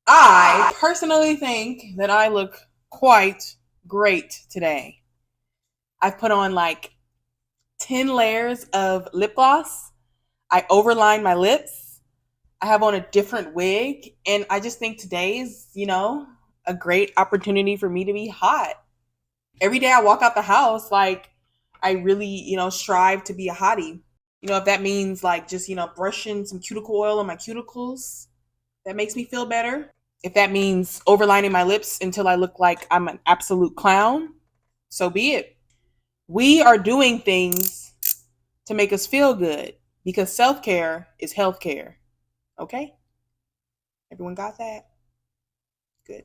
I personally think that I look quite great today. I've put on like 10 layers of lip gloss. I overlined my lips. I have on a different wig. And I just think today is, a great opportunity for me to be hot. Every day I walk out the house, like, I really, strive to be a hottie. If that means like just, brushing some cuticle oil on my cuticles, that makes me feel better. If that means overlining my lips until I look like I'm an absolute clown, so be it. We are doing things to make us feel good because self care is health care. Okay? Everyone got that? Good.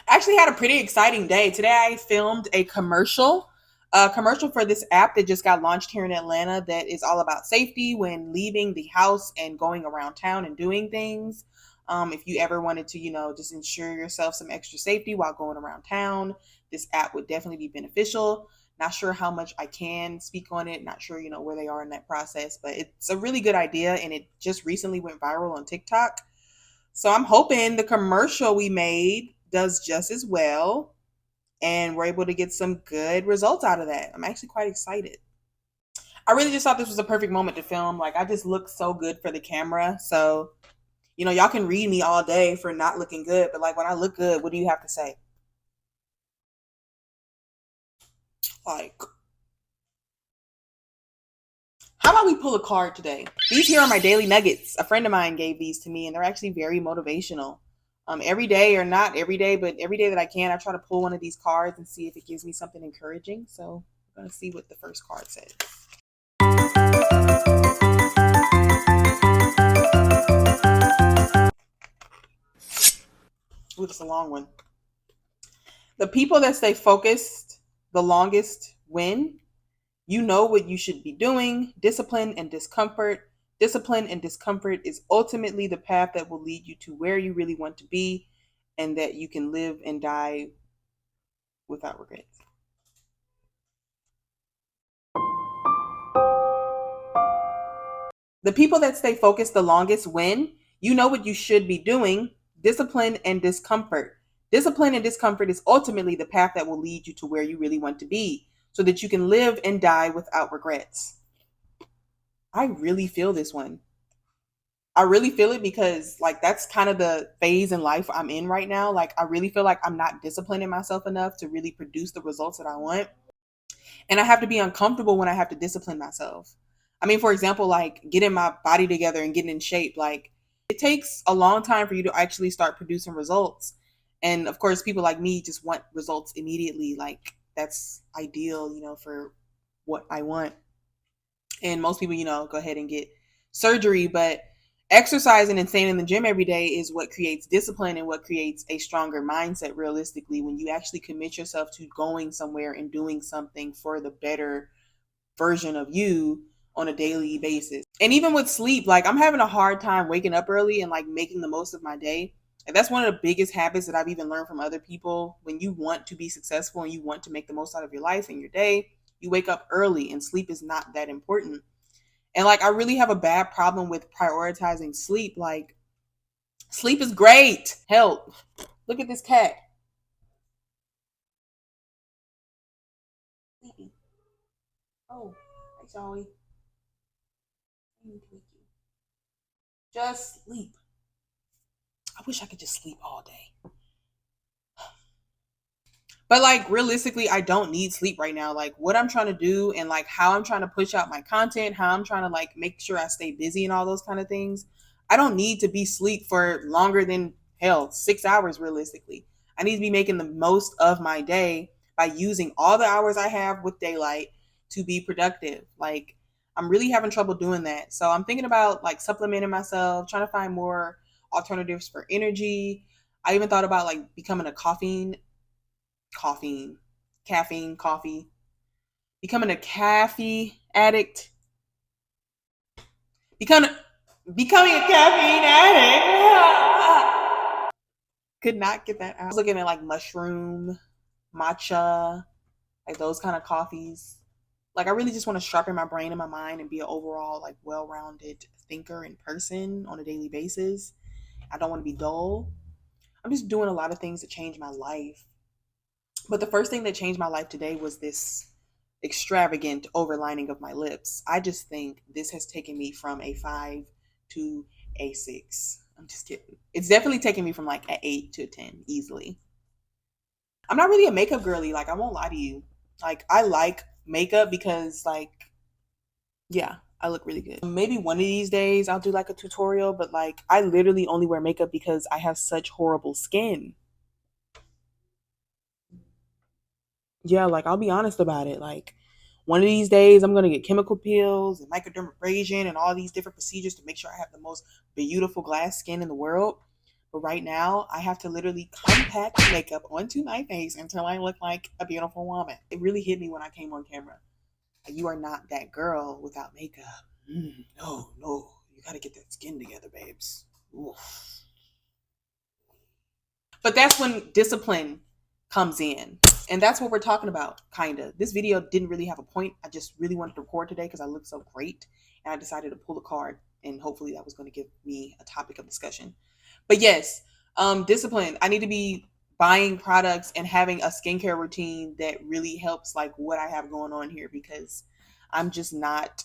I actually had a pretty exciting day. Today I filmed a commercial for this app that just got launched here in Atlanta that is all about safety when leaving the house and going around town and doing things. If you ever wanted to, just ensure yourself some extra safety while going around town, this app would definitely be beneficial. Not sure how much I can speak on it. Not sure, where they are in that process, but it's a really good idea and it just recently went viral on TikTok. So I'm hoping the commercial we made does just as well and we're able to get some good results out of that. I'm actually quite excited. I really just thought this was a perfect moment to film. Like, I just look so good for the camera. So, y'all can read me all day for not looking good, but like when I look good, what do you have to say? Like, how about we pull a card today? These here are my daily nuggets. A friend of mine gave these to me, and they're actually very motivational. Every day, or not every day, but every day that I can, I try to pull one of these cards and see if it gives me something encouraging. So I'm gonna see what the first card says. Ooh, it's a long one. The people that stay focused the longest win. You know what you should be doing. Discipline and discomfort. Discipline and discomfort is ultimately the path that will lead you to where you really want to be and that you can live and die without regrets. The people that stay focused the longest win. You know what you should be doing. Discipline and discomfort. Discipline and discomfort is ultimately the path that will lead you to where you really want to be so that you can live and die without regrets. I really feel this one. I really feel it because like that's kind of the phase in life I'm in right now. Like I really feel like I'm not disciplining myself enough to really produce the results that I want. And I have to be uncomfortable when I have to discipline myself. I mean, for example, like getting my body together and getting in shape, like it takes a long time for you to actually start producing results. And of course, people like me just want results immediately. Like that's ideal, for what I want. And most people, go ahead and get surgery, but exercising and staying in the gym every day is what creates discipline and what creates a stronger mindset realistically when you actually commit yourself to going somewhere and doing something for the better version of you on a daily basis. And even with sleep, like I'm having a hard time waking up early and like making the most of my day. And that's one of the biggest habits that I've even learned from other people. When you want to be successful and you want to make the most out of your life and your day, you wake up early and sleep is not that important. And like I really have a bad problem with prioritizing sleep. Like sleep is great. Help. Look at this cat. Sleepy. Oh, hey Joey. I need to wake you. Just sleep. I wish I could just sleep all day. But like realistically, I don't need sleep right now. Like what I'm trying to do and like how I'm trying to push out my content, how I'm trying to like make sure I stay busy and all those kind of things. I don't need to be sleep for longer than hell, 6 hours realistically. I need to be making the most of my day by using all the hours I have with daylight to be productive. Like I'm really having trouble doing that. So I'm thinking about like supplementing myself, trying to find more alternatives for energy. I even thought about like becoming a caffeine, caffeine, coffee, becoming a caffeine addict, becoming becoming a caffeine addict. Could not get that out. I was looking at like mushroom, matcha, like those kind of coffees. Like I really just want to sharpen my brain and my mind and be an overall like well-rounded thinker and person on a daily basis. I don't want to be dull. I'm just doing a lot of things to change my life. But the first thing that changed my life today was this extravagant overlining of my lips. I just think this has taken me from a 5 to a 6. I'm just kidding. It's definitely taken me from like an 8 to a 10 easily. I'm not really a makeup girly. Like, I won't lie to you. Like, I like makeup because, like, yeah, I look really good. Maybe one of these days I'll do like a tutorial, but like, I literally only wear makeup because I have such horrible skin. Yeah, like, I'll be honest about it. Like, one of these days I'm gonna get chemical peels and microdermabrasion and all these different procedures to make sure I have the most beautiful glass skin in the world. But right now, I have to literally compact makeup onto my face until I look like a beautiful woman. It really hit me when I came on camera. You are not that girl without makeup. No, no. You gotta get that skin together, babes. Oof. But that's when discipline comes in. And that's what we're talking about, kind of. This video didn't really have a point. I just really wanted to record today because I look so great. And I decided to pull a card. And hopefully that was going to give me a topic of discussion. But yes, discipline. I need to be buying products and having a skincare routine that really helps like what I have going on here, because I'm just not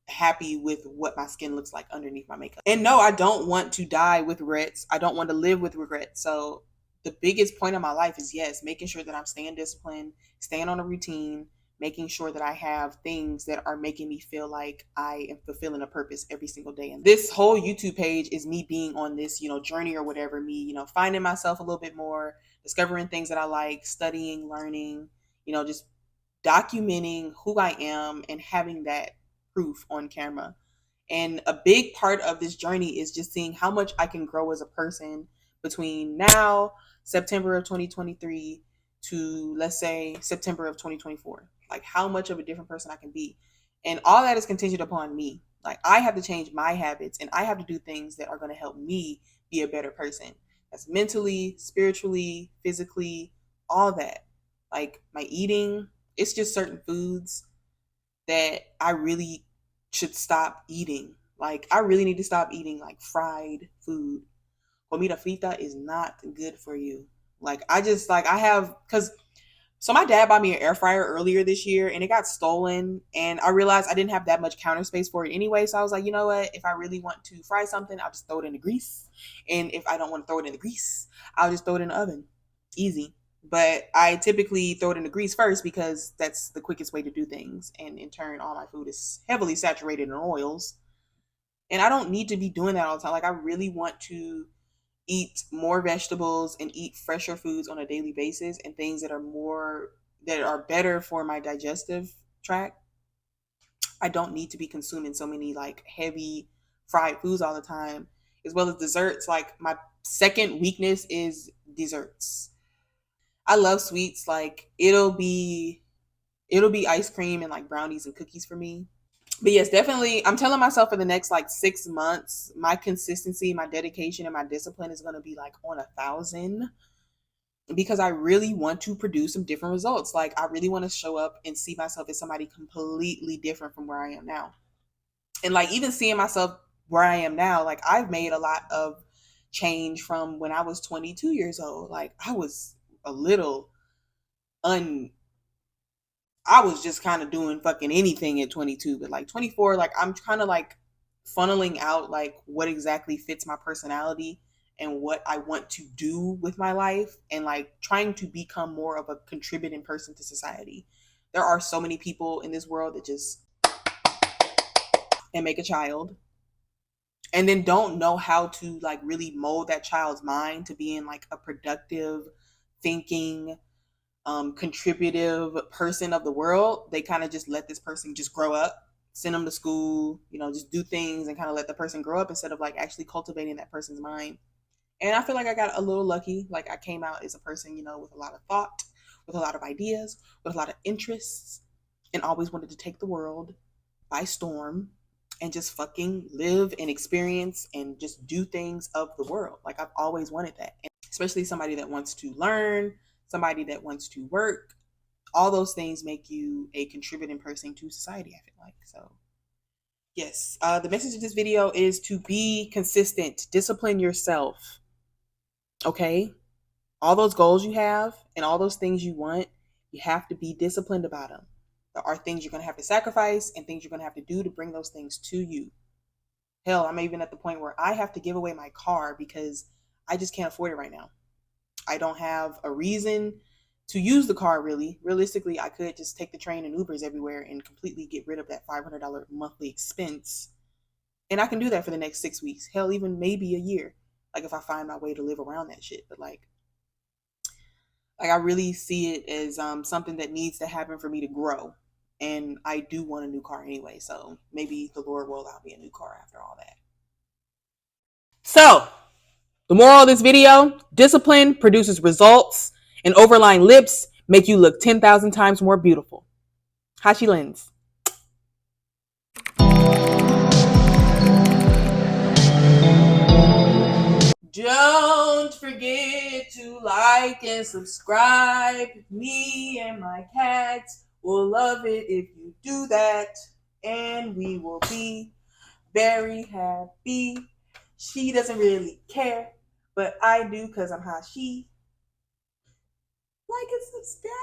happy with what my skin looks like underneath my makeup. And no, I don't want to die with regrets. I don't want to live with regrets. So the biggest point of my life is, yes, making sure that I'm staying disciplined, staying on a routine, making sure that I have things that are making me feel like I am fulfilling a purpose every single day. And this whole YouTube page is me being on this, journey or whatever, me, finding myself a little bit more, discovering things that I like, studying, learning, just documenting who I am and having that proof on camera. And a big part of this journey is just seeing how much I can grow as a person between now, September of 2023, to, let's say, September of 2024. Like, how much of a different person I can be. And all that is contingent upon me. Like, I have to change my habits and I have to do things that are going to help me be a better person. That's mentally, spiritually, physically, all that. Like, my eating, it's just certain foods that I really should stop eating. Like, I really need to stop eating like fried food. Comida frita is not good for you. Like, so my dad bought me an air fryer earlier this year and it got stolen, and I realized I didn't have that much counter space for it anyway. So I was like, you know what? If I really want to fry something, I'll just throw it in the grease. And if I don't want to throw it in the grease, I'll just throw it in the oven. Easy. But I typically throw it in the grease first because that's the quickest way to do things. And in turn, all my food is heavily saturated in oils. And I don't need to be doing that all the time. Like, I really want to eat more vegetables and eat fresher foods on a daily basis, and things that are better for my digestive tract. I don't need to be consuming so many like heavy fried foods all the time, as well as desserts. Like, my second weakness is desserts. I love sweets. Like, it'll be ice cream and like brownies and cookies for me. But yes, definitely, I'm telling myself for the next like 6 months, my consistency, my dedication, and my discipline is going to be like on 1,000, because I really want to produce some different results. Like, I really want to show up and see myself as somebody completely different from where I am now. And like, even seeing myself where I am now, like, I've made a lot of change from when I was 22 years old. Like, I was a little I was just kind of doing fucking anything at 22, but like 24, like, I'm kind of like funneling out like what exactly fits my personality and what I want to do with my life, and like trying to become more of a contributing person to society. There are so many people in this world that just and make a child and then don't know how to like really mold that child's mind to being like a productive, thinking, contributive person of the world. They kind of just let this person just grow up, send them to school, just do things and kind of let the person grow up instead of like actually cultivating that person's mind. And I feel like I got a little lucky. Like, I came out as a person, with a lot of thought, with a lot of ideas, with a lot of interests, and always wanted to take the world by storm and just fucking live and experience and just do things of the world. Like, I've always wanted that. And especially somebody that wants to learn, somebody that wants to work. All those things make you a contributing person to society, I feel like. So Yes. The message of this video is to be consistent, discipline yourself. Okay. All those goals you have and all those things you want, you have to be disciplined about them. There are things you're going to have to sacrifice and things you're going to have to do to bring those things to you. Hell, I'm even at the point where I have to give away my car because I just can't afford it right now. I don't have a reason to use the car really. Realistically, I could just take the train and Ubers everywhere and completely get rid of that $500 monthly expense. And I can do that for the next 6 weeks. Hell, even maybe a year. Like if I find my way to live around that shit. But I really see it as something that needs to happen for me to grow. And I do want a new car anyway. So maybe the Lord will allow me a new car after all that. So the moral of this video, discipline produces results, and overlined lips make you look 10,000 times more beautiful. Hashilens. Don't forget to like and subscribe. Me and my cats will love it if you do that. And we will be very happy. She doesn't really care, but I do because I'm Hashi. Like and subscribe.